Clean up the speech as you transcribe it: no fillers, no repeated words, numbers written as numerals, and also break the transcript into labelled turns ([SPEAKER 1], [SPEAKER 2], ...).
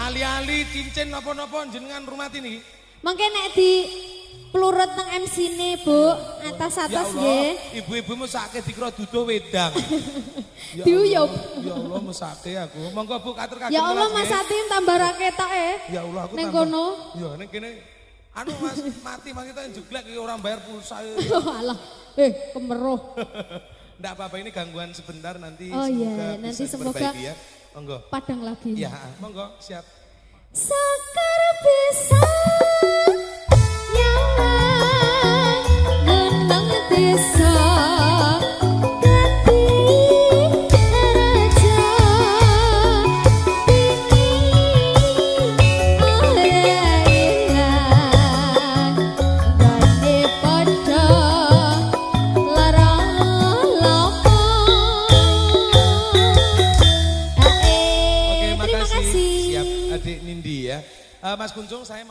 [SPEAKER 1] Ali-ali cincin napa-napa jenengan rumah ini.
[SPEAKER 2] Mangke nek di pelurut nang MC-ne, Bu, atas-atas nggih.
[SPEAKER 1] Ibu-ibu mesake dikira duduh wedang.
[SPEAKER 2] Diuyup.
[SPEAKER 1] Ya Allah mesake aku. Monggo Bu katur kagem.
[SPEAKER 2] Ya Allah Mas Atin tambah raketak
[SPEAKER 1] Ya Allah aku
[SPEAKER 2] ning
[SPEAKER 1] tambah.
[SPEAKER 2] kono.
[SPEAKER 1] Ya ning kene anu Mas mati kita jeglek iki orang bayar pulsa.
[SPEAKER 2] Oh alah. Kemeruh.
[SPEAKER 1] Ndak apa-apa ini gangguan sebentar nanti
[SPEAKER 2] Oh iya, nanti
[SPEAKER 1] bisa
[SPEAKER 2] semoga
[SPEAKER 1] diperbaiki ya. Monggo.
[SPEAKER 2] Padang lagi.
[SPEAKER 1] Ya, monggo siap.
[SPEAKER 2] Sekar bisa nyaman gunung desa gati raja tinggi arean gane pada larang lopo.
[SPEAKER 1] Oke,
[SPEAKER 2] Terima kasih.
[SPEAKER 1] Siap Adik Nindi ya. Mas Kuncung saya mau